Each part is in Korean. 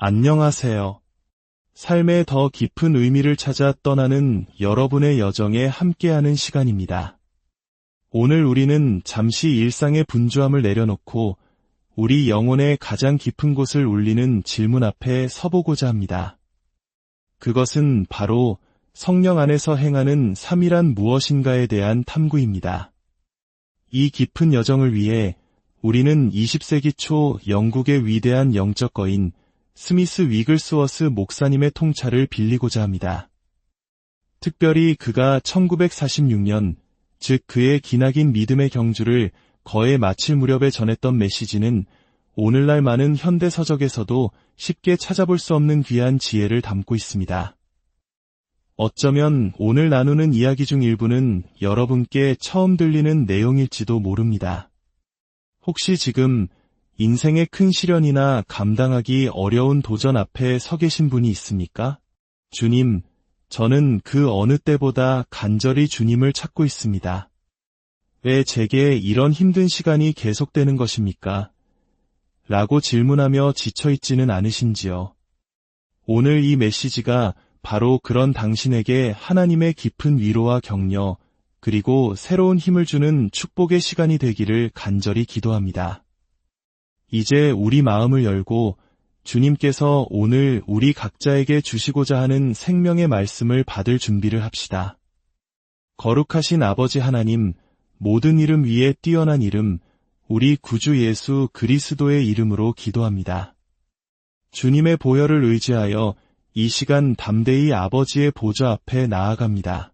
안녕하세요. 삶의 더 깊은 의미를 찾아 떠나는 여러분의 여정에 함께하는 시간입니다. 오늘 우리는 잠시 일상의 분주함을 내려놓고 우리 영혼의 가장 깊은 곳을 울리는 질문 앞에 서보고자 합니다. 그것은 바로 성령 안에서 행하는 삶이란 무엇인가에 대한 탐구입니다. 이 깊은 여정을 위해 우리는 20세기 초 영국의 위대한 영적 거인 스미스 위글스워스 목사님의 통찰을 빌리고자 합니다. 특별히 그가 1946년, 즉 그의 기나긴 믿음의 경주를 거의 마칠 무렵에 전했던 메시지는 오늘날 많은 현대 서적에서도 쉽게 찾아볼 수 없는 귀한 지혜를 담고 있습니다. 어쩌면 오늘 나누는 이야기 중 일부는 여러분께 처음 들리는 내용일지도 모릅니다. 혹시 지금 인생의 큰 시련이나 감당하기 어려운 도전 앞에 서 계신 분이 있습니까? 주님, 저는 그 어느 때보다 간절히 주님을 찾고 있습니다. 왜 제게 이런 힘든 시간이 계속되는 것입니까? 라고 질문하며 지쳐있지는 않으신지요? 오늘 이 메시지가 바로 그런 당신에게 하나님의 깊은 위로와 격려, 그리고 새로운 힘을 주는 축복의 시간이 되기를 간절히 기도합니다. 이제 우리 마음을 열고 주님께서 오늘 우리 각자에게 주시고자 하는 생명의 말씀을 받을 준비를 합시다. 거룩하신 아버지 하나님, 모든 이름 위에 뛰어난 이름, 우리 구주 예수 그리스도의 이름으로 기도합니다. 주님의 보혈을 의지하여 이 시간 담대히 아버지의 보좌 앞에 나아갑니다.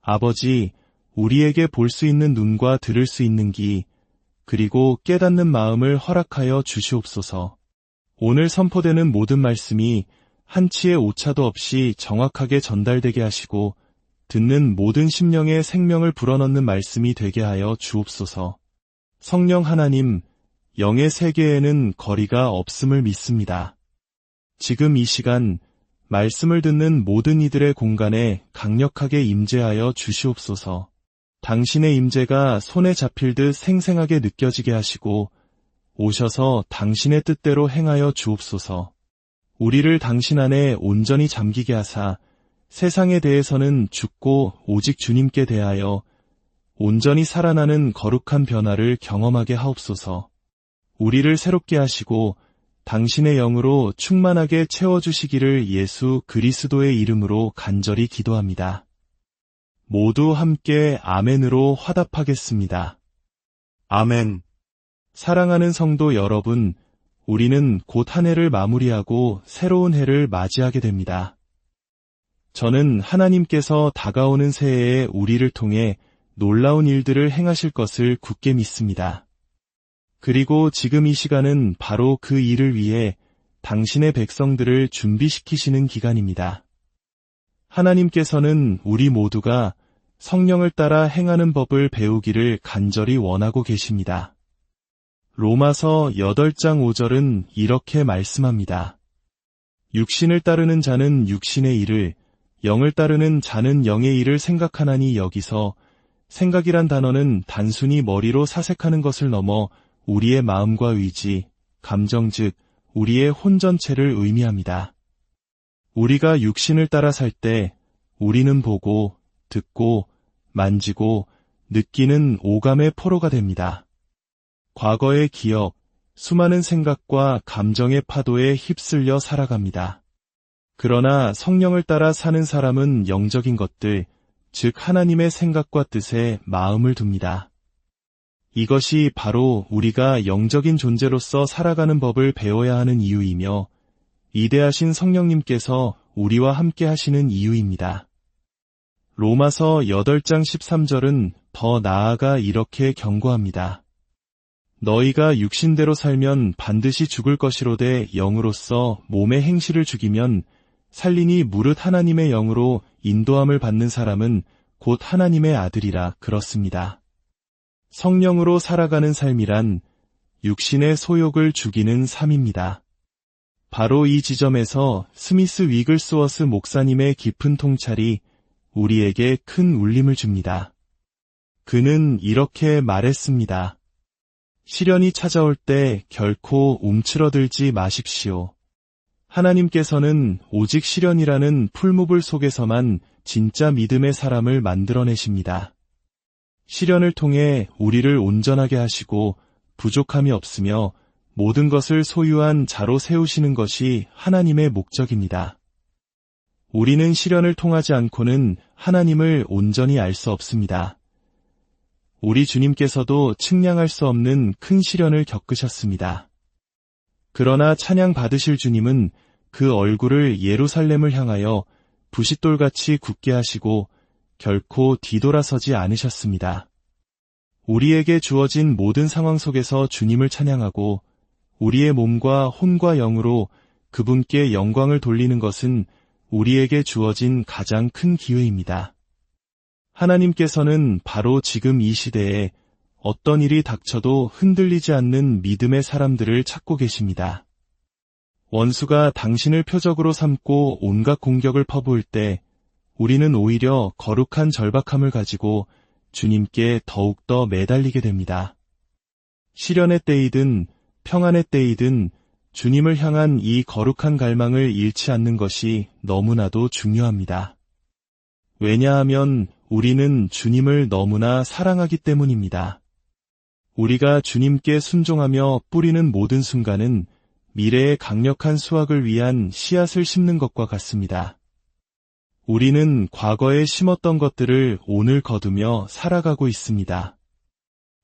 아버지, 우리에게 볼 수 있는 눈과 들을 수 있는 귀, 그리고 깨닫는 마음을 허락하여 주시옵소서. 오늘 선포되는 모든 말씀이 한치의 오차도 없이 정확하게 전달되게 하시고 듣는 모든 심령의 생명을 불어넣는 말씀이 되게 하여 주옵소서. 성령 하나님, 영의 세계에는 거리가 없음을 믿습니다. 지금 이 시간 말씀을 듣는 모든 이들의 공간에 강력하게 임재하여 주시옵소서. 당신의 임재가 손에 잡힐 듯 생생하게 느껴지게 하시고 오셔서 당신의 뜻대로 행하여 주옵소서. 우리를 당신 안에 온전히 잠기게 하사 세상에 대해서는 죽고 오직 주님께 대하여 온전히 살아나는 거룩한 변화를 경험하게 하옵소서. 우리를 새롭게 하시고 당신의 영으로 충만하게 채워주시기를 예수 그리스도의 이름으로 간절히 기도합니다. 모두 함께 아멘으로 화답하겠습니다. 아멘. 사랑하는 성도 여러분, 우리는 곧 한 해를 마무리하고 새로운 해를 맞이하게 됩니다. 저는 하나님께서 다가오는 새해에 우리를 통해 놀라운 일들을 행하실 것을 굳게 믿습니다. 그리고 지금 이 시간은 바로 그 일을 위해 당신의 백성들을 준비시키시는 기간입니다. 하나님께서는 우리 모두가 성령을 따라 행하는 법을 배우기를 간절히 원하고 계십니다. 로마서 8장 5절은 이렇게 말씀합니다. 육신을 따르는 자는 육신의 일을, 영을 따르는 자는 영의 일을 생각하나니 여기서 생각이란 단어는 단순히 머리로 사색하는 것을 넘어 우리의 마음과 의지, 감정 즉 우리의 혼 전체를 의미합니다. 우리가 육신을 따라 살 때 우리는 보고, 듣고, 만지고, 느끼는 오감의 포로가 됩니다. 과거의 기억, 수많은 생각과 감정의 파도에 휩쓸려 살아갑니다. 그러나 성령을 따라 사는 사람은 영적인 것들, 즉 하나님의 생각과 뜻에 마음을 둡니다. 이것이 바로 우리가 영적인 존재로서 살아가는 법을 배워야 하는 이유이며 위대하신 성령님께서 우리와 함께 하시는 이유입니다. 로마서 8장 13절은 더 나아가 이렇게 경고합니다. 너희가 육신대로 살면 반드시 죽을 것이로되 영으로서 몸의 행실을 죽이면 살리니 무릇 하나님의 영으로 인도함을 받는 사람은 곧 하나님의 아들이라 그렇습니다. 성령으로 살아가는 삶이란 육신의 소욕을 죽이는 삶입니다. 바로 이 지점에서 스미스 위글스워스 목사님의 깊은 통찰이 우리에게 큰 울림을 줍니다. 그는 이렇게 말했습니다. 시련이 찾아올 때 결코 움츠러들지 마십시오. 하나님께서는 오직 시련이라는 풀무불 속에서만 진짜 믿음의 사람을 만들어내십니다. 시련을 통해 우리를 온전하게 하시고 부족함이 없으며 모든 것을 소유한 자로 세우시는 것이 하나님의 목적입니다. 우리는 시련을 통하지 않고는 하나님을 온전히 알 수 없습니다. 우리 주님께서도 측량할 수 없는 큰 시련을 겪으셨습니다. 그러나 찬양 받으실 주님은 그 얼굴을 예루살렘을 향하여 부싯돌같이 굳게 하시고 결코 뒤돌아서지 않으셨습니다. 우리에게 주어진 모든 상황 속에서 주님을 찬양하고 우리의 몸과 혼과 영으로 그분께 영광을 돌리는 것은 우리에게 주어진 가장 큰 기회입니다. 하나님께서는 바로 지금 이 시대에 어떤 일이 닥쳐도 흔들리지 않는 믿음의 사람들을 찾고 계십니다. 원수가 당신을 표적으로 삼고 온갖 공격을 퍼부을 때 우리는 오히려 거룩한 절박함을 가지고 주님께 더욱더 매달리게 됩니다. 시련의 때이든 평안의 때이든 주님을 향한 이 거룩한 갈망을 잃지 않는 것이 너무나도 중요합니다. 왜냐하면 우리는 주님을 너무나 사랑하기 때문입니다. 우리가 주님께 순종하며 뿌리는 모든 순간은 미래의 강력한 수확을 위한 씨앗을 심는 것과 같습니다. 우리는 과거에 심었던 것들을 오늘 거두며 살아가고 있습니다.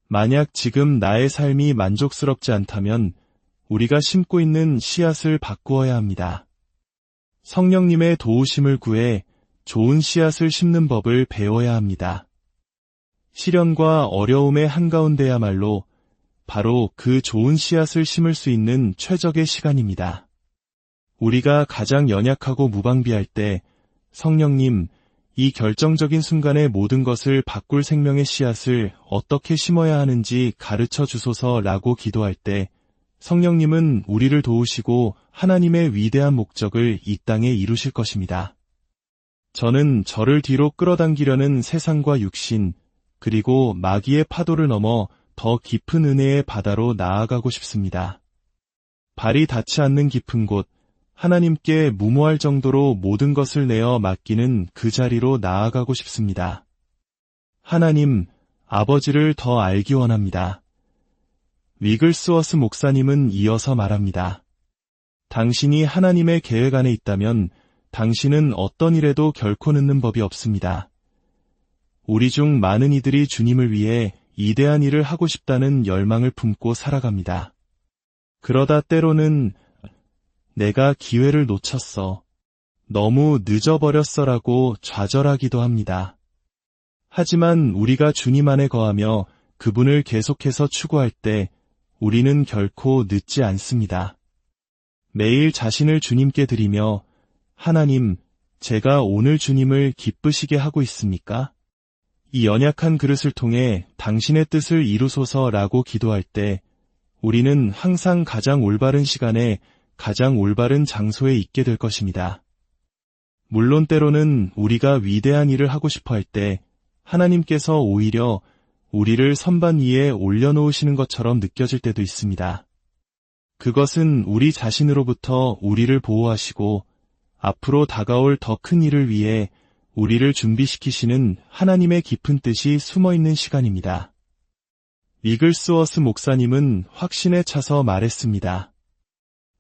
만약 지금 나의 삶이 만족스럽지 않다면 우리가 심고 있는 씨앗을 바꾸어야 합니다. 성령님의 도우심을 구해 좋은 씨앗을 심는 법을 배워야 합니다. 시련과 어려움의 한가운데야말로 바로 그 좋은 씨앗을 심을 수 있는 최적의 시간입니다. 우리가 가장 연약하고 무방비할 때 성령님, 이 결정적인 순간에 모든 것을 바꿀 생명의 씨앗을 어떻게 심어야 하는지 가르쳐 주소서라고 기도할 때 성령님은 우리를 도우시고 하나님의 위대한 목적을 이 땅에 이루실 것입니다. 저는 저를 뒤로 끌어당기려는 세상과 육신, 그리고 마귀의 파도를 넘어 더 깊은 은혜의 바다로 나아가고 싶습니다. 발이 닿지 않는 깊은 곳, 하나님께 무모할 정도로 모든 것을 내어 맡기는 그 자리로 나아가고 싶습니다. 하나님, 아버지를 더 알기 원합니다. 위글스워스 목사님은 이어서 말합니다. 당신이 하나님의 계획 안에 있다면 당신은 어떤 일에도 결코 늦는 법이 없습니다. 우리 중 많은 이들이 주님을 위해 이대한 일을 하고 싶다는 열망을 품고 살아갑니다. 그러다 때로는 내가 기회를 놓쳤어. 너무 늦어버렸어라고 좌절하기도 합니다. 하지만 우리가 주님 안에 거하며 그분을 계속해서 추구할 때 우리는 결코 늦지 않습니다. 매일 자신을 주님께 드리며 하나님, 제가 오늘 주님을 기쁘시게 하고 있습니까? 이 연약한 그릇을 통해 당신의 뜻을 이루소서라고 기도할 때 우리는 항상 가장 올바른 시간에 가장 올바른 장소에 있게 될 것입니다. 물론 때로는 우리가 위대한 일을 하고 싶어 할 때 하나님께서 오히려 우리를 선반 위에 올려놓으시는 것처럼 느껴질 때도 있습니다. 그것은 우리 자신으로부터 우리를 보호하시고 앞으로 다가올 더 큰 일을 위해 우리를 준비시키시는 하나님의 깊은 뜻이 숨어있는 시간입니다. 위글스워스 목사님은 확신에 차서 말했습니다.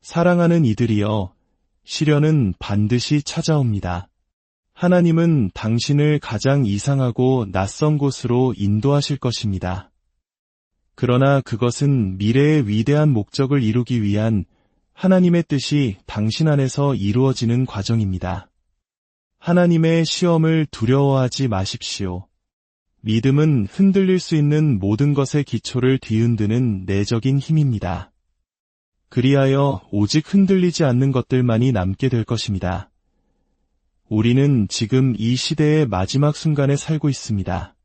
사랑하는 이들이여, 시련은 반드시 찾아옵니다. 하나님은 당신을 가장 이상하고 낯선 곳으로 인도하실 것입니다. 그러나 그것은 미래의 위대한 목적을 이루기 위한 하나님의 뜻이 당신 안에서 이루어지는 과정입니다. 하나님의 시험을 두려워하지 마십시오. 믿음은 흔들릴 수 있는 모든 것의 기초를 뒤흔드는 내적인 힘입니다. 그리하여 오직 흔들리지 않는 것들만이 남게 될 것입니다. 우리는 지금 이 시대의 마지막 순간에 살고 있습니다.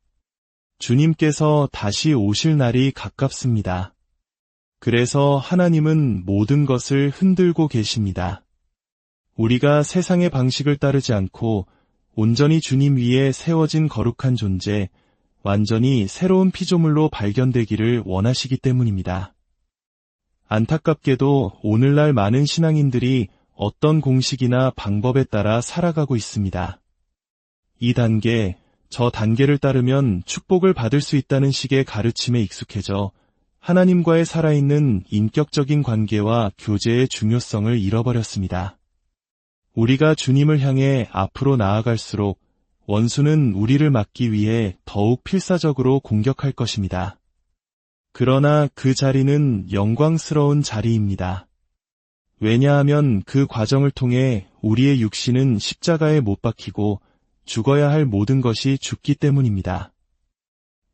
주님께서 다시 오실 날이 가깝습니다. 그래서 하나님은 모든 것을 흔들고 계십니다. 우리가 세상의 방식을 따르지 않고 온전히 주님 위에 세워진 거룩한 존재, 완전히 새로운 피조물로 발견되기를 원하시기 때문입니다. 안타깝게도 오늘날 많은 신앙인들이 어떤 공식이나 방법에 따라 살아가고 있습니다. 이 단계, 저 단계를 따르면 축복을 받을 수 있다는 식의 가르침에 익숙해져 하나님과의 살아있는 인격적인 관계와 교제의 중요성을 잃어버렸습니다. 우리가 주님을 향해 앞으로 나아갈수록 원수는 우리를 막기 위해 더욱 필사적으로 공격할 것입니다. 그러나 그 자리는 영광스러운 자리입니다. 왜냐하면 그 과정을 통해 우리의 육신은 십자가에 못 박히고 죽어야 할 모든 것이 죽기 때문입니다.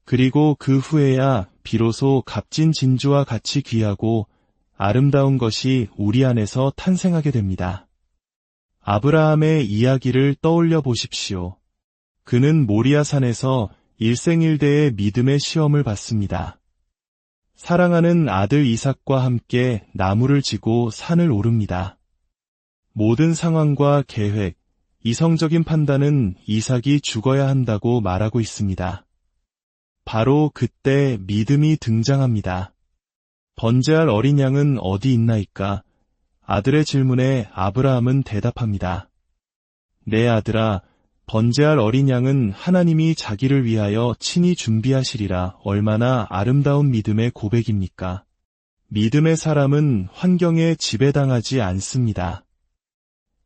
그리고 그 후에야 비로소 값진 진주와 같이 귀하고 아름다운 것이 우리 안에서 탄생하게 됩니다. 아브라함의 이야기를 떠올려 보십시오. 그는 모리아산에서 일생일대의 믿음의 시험을 받습니다. 사랑하는 아들 이삭과 함께 나무를 지고 산을 오릅니다. 모든 상황과 계획, 이성적인 판단은 이삭이 죽어야 한다고 말하고 있습니다. 바로 그때 믿음이 등장합니다. 번제할 어린 양은 어디 있나이까? 아들의 질문에 아브라함은 대답합니다. 내 아들아, 번제할 어린 양은 하나님이 자기를 위하여 친히 준비하시리라. 얼마나 아름다운 믿음의 고백입니까? 믿음의 사람은 환경에 지배당하지 않습니다.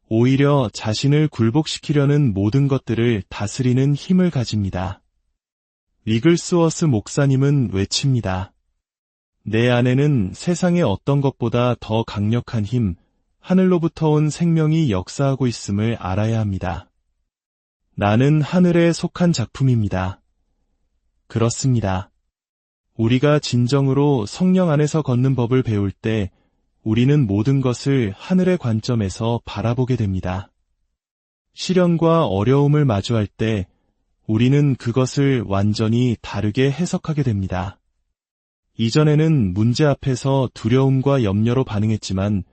오히려 자신을 굴복시키려는 모든 것들을 다스리는 힘을 가집니다. 위글스워스 목사님은 외칩니다. 내 안에는 세상의 어떤 것보다 더 강력한 힘, 하늘로부터 온 생명이 역사하고 있음을 알아야 합니다. 나는 하늘에 속한 작품입니다. 그렇습니다. 우리가 진정으로 성령 안에서 걷는 법을 배울 때 우리는 모든 것을 하늘의 관점에서 바라보게 됩니다. 시련과 어려움을 마주할 때 우리는 그것을 완전히 다르게 해석하게 됩니다. 이전에는 문제 앞에서 두려움과 염려로 반응했지만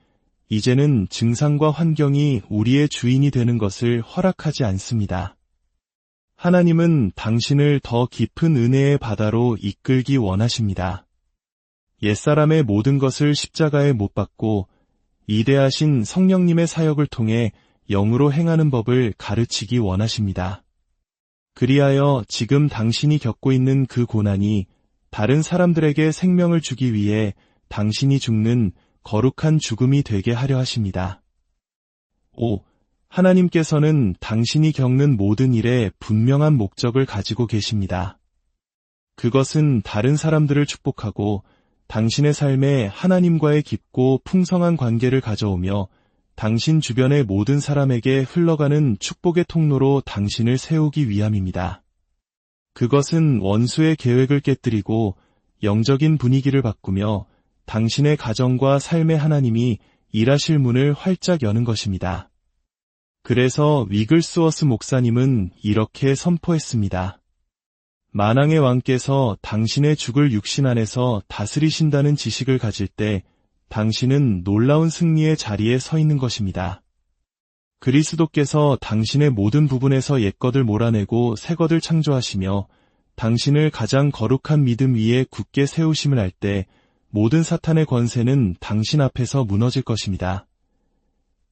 이제는 증상과 환경이 우리의 주인이 되는 것을 허락하지 않습니다. 하나님은 당신을 더 깊은 은혜의 바다로 이끌기 원하십니다. 옛사람의 모든 것을 십자가에 못 박고 이대하신 성령님의 사역을 통해 영으로 행하는 법을 가르치기 원하십니다. 그리하여 지금 당신이 겪고 있는 그 고난이 다른 사람들에게 생명을 주기 위해 당신이 죽는 거룩한 죽음이 되게 하려 하십니다. 5. 하나님께서는 당신이 겪는 모든 일에 분명한 목적을 가지고 계십니다. 그것은 다른 사람들을 축복하고 당신의 삶에 하나님과의 깊고 풍성한 관계를 가져오며 당신 주변의 모든 사람에게 흘러가는 축복의 통로로 당신을 세우기 위함입니다. 그것은 원수의 계획을 깨뜨리고 영적인 분위기를 바꾸며 당신의 가정과 삶의 하나님이 일하실 문을 활짝 여는 것입니다. 그래서 위글스워스 목사님은 이렇게 선포했습니다. 만왕의 왕께서 당신의 죽을 육신 안에서 다스리신다는 지식을 가질 때 당신은 놀라운 승리의 자리에 서 있는 것입니다. 그리스도께서 당신의 모든 부분에서 옛것을 몰아내고 새것을 창조하시며 당신을 가장 거룩한 믿음 위에 굳게 세우심을 할 때 모든 사탄의 권세는 당신 앞에서 무너질 것입니다.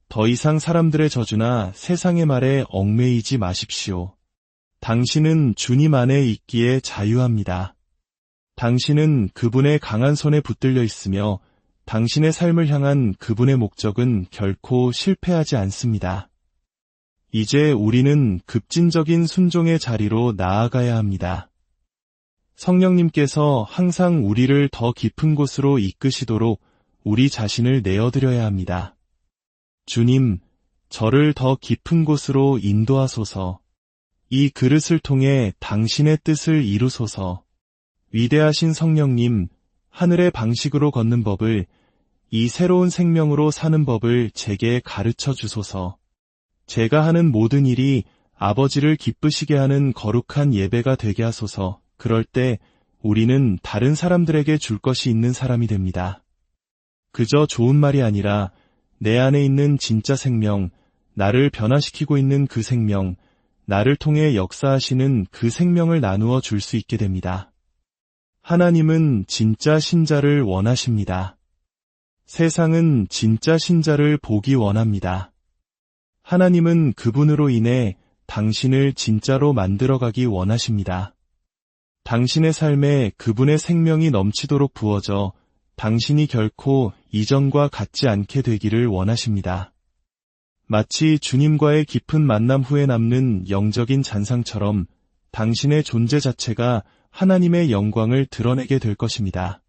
더 이상 사람들의 저주나 세상의 말에 얽매이지 마십시오. 당신은 주님 안에 있기에 자유합니다. 당신은 그분의 강한 손에 붙들려 있으며 당신의 삶을 향한 그분의 목적은 결코 실패하지 않습니다. 이제 우리는 급진적인 순종의 자리로 나아가야 합니다. 성령님께서 항상 우리를 더 깊은 곳으로 이끄시도록 우리 자신을 내어드려야 합니다. 주님, 저를 더 깊은 곳으로 인도하소서. 이 그릇을 통해 당신의 뜻을 이루소서. 위대하신 성령님, 하늘의 방식으로 걷는 법을, 이 새로운 생명으로 사는 법을 제게 가르쳐 주소서. 제가 하는 모든 일이 아버지를 기쁘시게 하는 거룩한 예배가 되게 하소서. 그럴 때 우리는 다른 사람들에게 줄 것이 있는 사람이 됩니다. 그저 좋은 말이 아니라 내 안에 있는 진짜 생명, 나를 변화시키고 있는 그 생명, 나를 통해 역사하시는 그 생명을 나누어 줄 수 있게 됩니다. 하나님은 진짜 신자를 원하십니다. 세상은 진짜 신자를 보기 원합니다. 하나님은 그분으로 인해 당신을 진짜로 만들어가기 원하십니다. 당신의 삶에 그분의 생명이 넘치도록 부어져 당신이 결코 이전과 같지 않게 되기를 원하십니다. 마치 주님과의 깊은 만남 후에 남는 영적인 잔상처럼 당신의 존재 자체가 하나님의 영광을 드러내게 될 것입니다.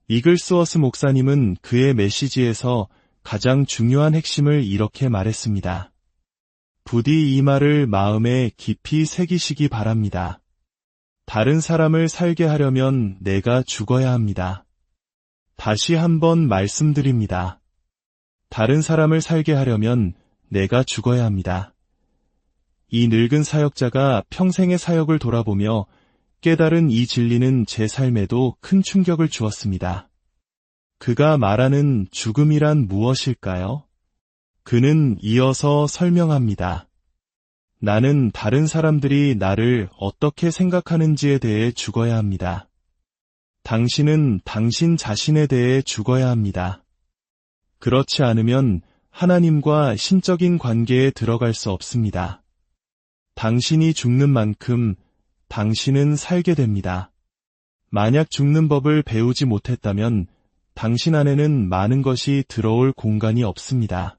이글스워스 목사님은 그의 메시지에서 가장 중요한 핵심을 이렇게 말했습니다. 부디 이 말을 마음에 깊이 새기시기 바랍니다. 다른 사람을 살게 하려면 내가 죽어야 합니다. 다시 한번 말씀드립니다. 다른 사람을 살게 하려면 내가 죽어야 합니다. 이 늙은 사역자가 평생의 사역을 돌아보며 깨달은 이 진리는 제 삶에도 큰 충격을 주었습니다. 그가 말하는 죽음이란 무엇일까요? 그는 이어서 설명합니다. 나는 다른 사람들이 나를 어떻게 생각하는지에 대해 죽어야 합니다. 당신은 당신 자신에 대해 죽어야 합니다. 그렇지 않으면 하나님과 신적인 관계에 들어갈 수 없습니다. 당신이 죽는 만큼 당신은 살게 됩니다. 만약 죽는 법을 배우지 못했다면 당신 안에는 많은 것이 들어올 공간이 없습니다.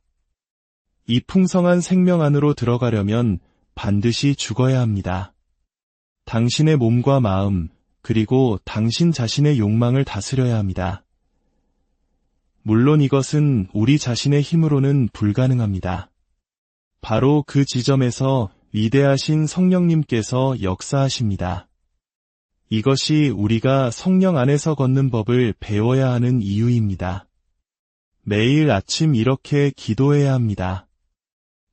이 풍성한 생명 안으로 들어가려면 반드시 죽어야 합니다. 당신의 몸과 마음, 그리고 당신 자신의 욕망을 다스려야 합니다. 물론 이것은 우리 자신의 힘으로는 불가능합니다. 바로 그 지점에서 위대하신 성령님께서 역사하십니다. 이것이 우리가 성령 안에서 걷는 법을 배워야 하는 이유입니다. 매일 아침 이렇게 기도해야 합니다.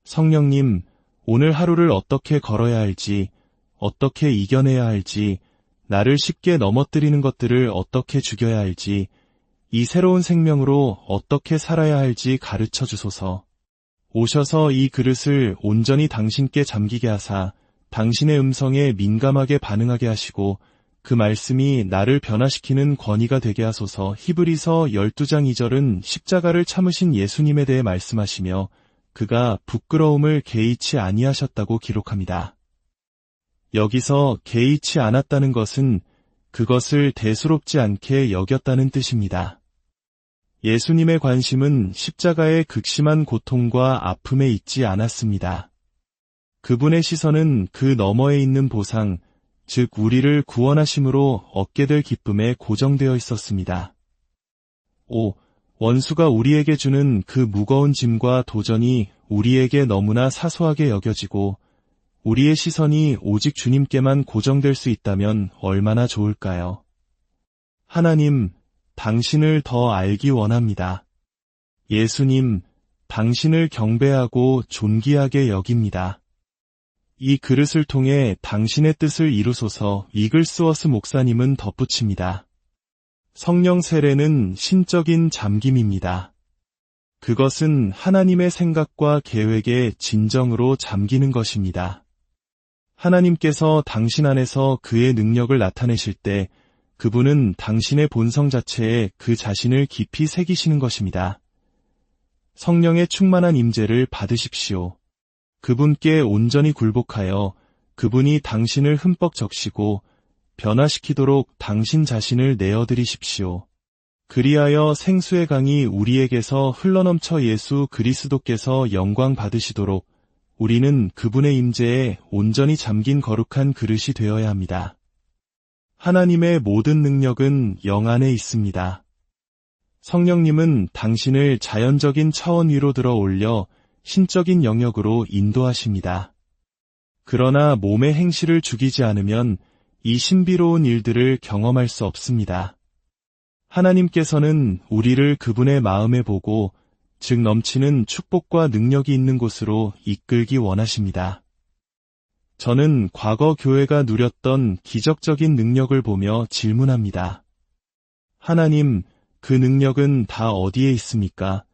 성령님, 오늘 하루를 어떻게 걸어야 할지, 어떻게 이겨내야 할지, 나를 쉽게 넘어뜨리는 것들을 어떻게 죽여야 할지, 이 새로운 생명으로 어떻게 살아야 할지 가르쳐 주소서. 오셔서 이 그릇을 온전히 당신께 잠기게 하사 당신의 음성에 민감하게 반응하게 하시고 그 말씀이 나를 변화시키는 권위가 되게 하소서. 히브리서 12장 2절은 십자가를 참으신 예수님에 대해 말씀하시며 그가 부끄러움을 개의치 아니하셨다고 기록합니다. 여기서 개의치 않았다는 것은 그것을 대수롭지 않게 여겼다는 뜻입니다. 예수님의 관심은 십자가의 극심한 고통과 아픔에 있지 않았습니다. 그분의 시선은 그 너머에 있는 보상, 즉 우리를 구원하심으로 얻게 될 기쁨에 고정되어 있었습니다. 5. 원수가 우리에게 주는 그 무거운 짐과 도전이 우리에게 너무나 사소하게 여겨지고 우리의 시선이 오직 주님께만 고정될 수 있다면 얼마나 좋을까요? 하나님, 당신을 더 알기 원합니다. 예수님, 당신을 경배하고 존귀하게 여깁니다. 이 그릇을 통해 당신의 뜻을 이루소서. 이글스워스 목사님은 덧붙입니다. 성령 세례는 신적인 잠김입니다. 그것은 하나님의 생각과 계획에 진정으로 잠기는 것입니다. 하나님께서 당신 안에서 그의 능력을 나타내실 때 그분은 당신의 본성 자체에 그 자신을 깊이 새기시는 것입니다. 성령의 충만한 임재를 받으십시오. 그분께 온전히 굴복하여 그분이 당신을 흠뻑 적시고 변화시키도록 당신 자신을 내어드리십시오. 그리하여 생수의 강이 우리에게서 흘러넘쳐 예수 그리스도께서 영광 받으시도록 우리는 그분의 임재에 온전히 잠긴 거룩한 그릇이 되어야 합니다. 하나님의 모든 능력은 영 안에 있습니다. 성령님은 당신을 자연적인 차원 위로 들어 올려 신적인 영역으로 인도하십니다. 그러나 몸의 행실을 죽이지 않으면 이 신비로운 일들을 경험할 수 없습니다. 하나님께서는 우리를 그분의 마음에 보고 즉 넘치는 축복과 능력이 있는 곳으로 이끌기 원하십니다. 저는 과거 교회가 누렸던 기적적인 능력을 보며 질문합니다. 하나님, 그 능력은 다 어디에 있습니까?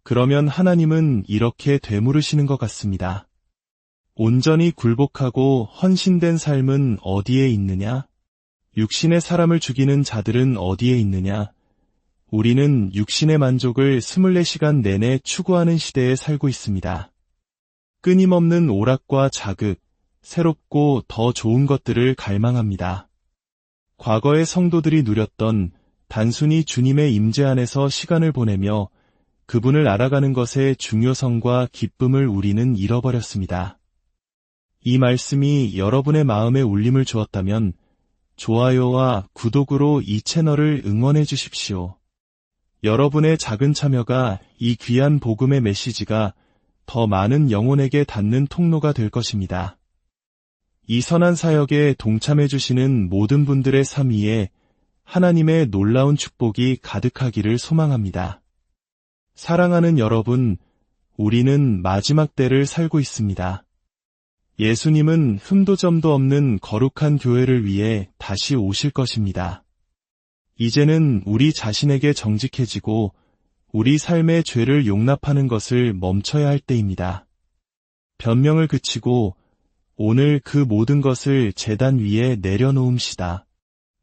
그러면 하나님은 이렇게 되물으시는 것 같습니다. 온전히 굴복하고 헌신된 삶은 어디에 있느냐? 육신의 사람을 죽이는 자들은 어디에 있느냐? 우리는 육신의 만족을 24시간 내내 추구하는 시대에 살고 있습니다. 끊임없는 오락과 자극, 새롭고 더 좋은 것들을 갈망합니다. 과거의 성도들이 누렸던 단순히 주님의 임재 안에서 시간을 보내며 그분을 알아가는 것의 중요성과 기쁨을 우리는 잃어버렸습니다. 이 말씀이 여러분의 마음에 울림을 주었다면 좋아요와 구독으로 이 채널을 응원해 주십시오. 여러분의 작은 참여가 이 귀한 복음의 메시지가 더 많은 영혼에게 닿는 통로가 될 것입니다. 이 선한 사역에 동참해 주시는 모든 분들의 삶 위에 하나님의 놀라운 축복이 가득하기를 소망합니다. 사랑하는 여러분, 우리는 마지막 때를 살고 있습니다. 예수님은 흠도 점도 없는 거룩한 교회를 위해 다시 오실 것입니다. 이제는 우리 자신에게 정직해지고 우리 삶의 죄를 용납하는 것을 멈춰야 할 때입니다. 변명을 그치고 오늘 그 모든 것을 제단 위에 내려놓읍시다.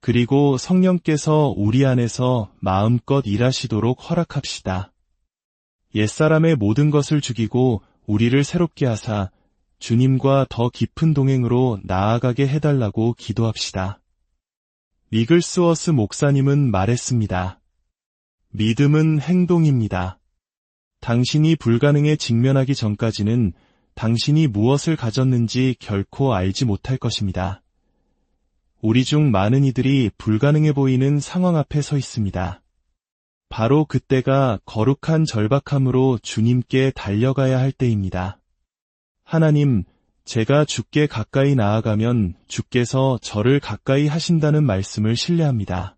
그리고 성령께서 우리 안에서 마음껏 일하시도록 허락합시다. 옛사람의 모든 것을 죽이고 우리를 새롭게 하사 주님과 더 깊은 동행으로 나아가게 해달라고 기도합시다. 위글스워스 목사님은 말했습니다. 믿음은 행동입니다. 당신이 불가능에 직면하기 전까지는 당신이 무엇을 가졌는지 결코 알지 못할 것입니다. 우리 중 많은 이들이 불가능해 보이는 상황 앞에 서 있습니다. 바로 그때가 거룩한 절박함으로 주님께 달려가야 할 때입니다. 하나님, 제가 주께 가까이 나아가면 주께서 저를 가까이 하신다는 말씀을 신뢰합니다.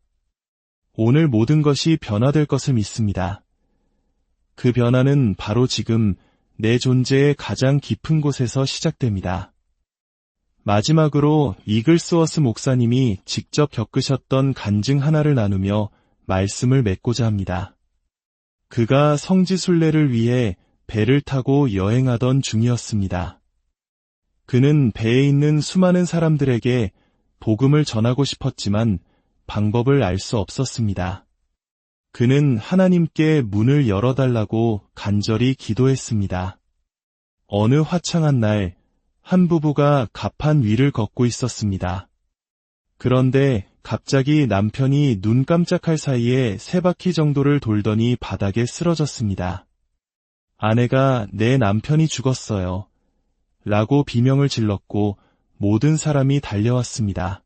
오늘 모든 것이 변화될 것을 믿습니다. 그 변화는 바로 지금 내 존재의 가장 깊은 곳에서 시작됩니다. 마지막으로 위글스워스 목사님이 직접 겪으셨던 간증 하나를 나누며 말씀을 맺고자 합니다. 그가 성지순례를 위해 배를 타고 여행하던 중이었습니다. 그는 배에 있는 수많은 사람들에게 복음을 전하고 싶었지만 방법을 알 수 없었습니다. 그는 하나님께 문을 열어달라고 간절히 기도했습니다. 어느 화창한 날, 한 부부가 갑판 위를 걷고 있었습니다. 그런데 갑자기 남편이 눈 깜짝할 사이에 3바퀴 정도를 돌더니 바닥에 쓰러졌습니다. 아내가 내 남편이 죽었어요. 라고 비명을 질렀고 모든 사람이 달려왔습니다.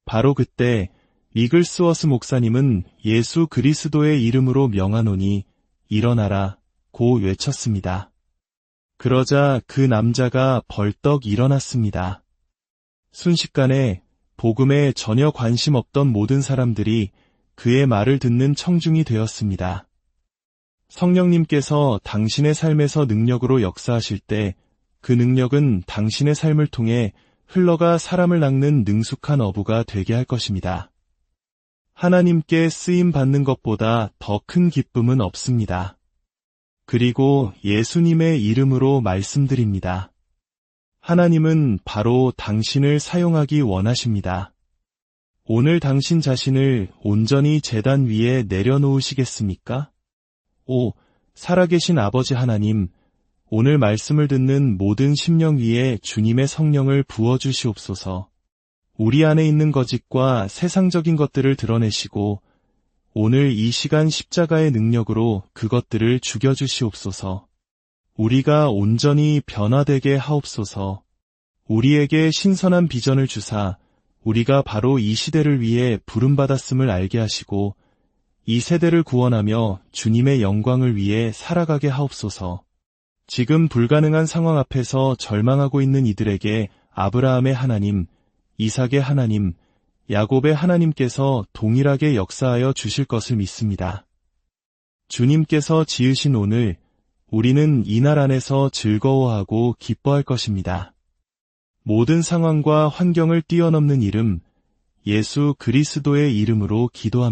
바로 그때 위글스워스 목사님은 예수 그리스도의 이름으로 명하노니 일어나라 고 외쳤습니다. 그러자 그 남자가 벌떡 일어났습니다. 순식간에 복음에 전혀 관심 없던 모든 사람들이 그의 말을 듣는 청중이 되었습니다. 성령님께서 당신의 삶에서 능력으로 역사하실 때 그 능력은 당신의 삶을 통해 흘러가 사람을 낚는 능숙한 어부가 되게 할 것입니다. 하나님께 쓰임 받는 것보다 더 큰 기쁨은 없습니다. 그리고 예수님의 이름으로 말씀드립니다. 하나님은 바로 당신을 사용하기 원하십니다. 오늘 당신 자신을 온전히 제단 위에 내려놓으시겠습니까? 오, 살아계신 아버지 하나님, 오늘 말씀을 듣는 모든 심령 위에 주님의 성령을 부어주시옵소서. 우리 안에 있는 거짓과 세상적인 것들을 드러내시고 오늘 이 시간 십자가의 능력으로 그것들을 죽여주시옵소서. 우리가 온전히 변화되게 하옵소서. 우리에게 신선한 비전을 주사 우리가 바로 이 시대를 위해 부름받았음을 알게 하시고 이 세대를 구원하며 주님의 영광을 위해 살아가게 하옵소서. 지금 불가능한 상황 앞에서 절망하고 있는 이들에게 아브라함의 하나님, 이삭의 하나님, 야곱의 하나님께서 동일하게 역사하여 주실 것을 믿습니다. 주님께서 지으신 오늘, 우리는 이 날 안에서 즐거워하고 기뻐할 것입니다. 모든 상황과 환경을 뛰어넘는 이름, 예수 그리스도의 이름으로 기도합니다.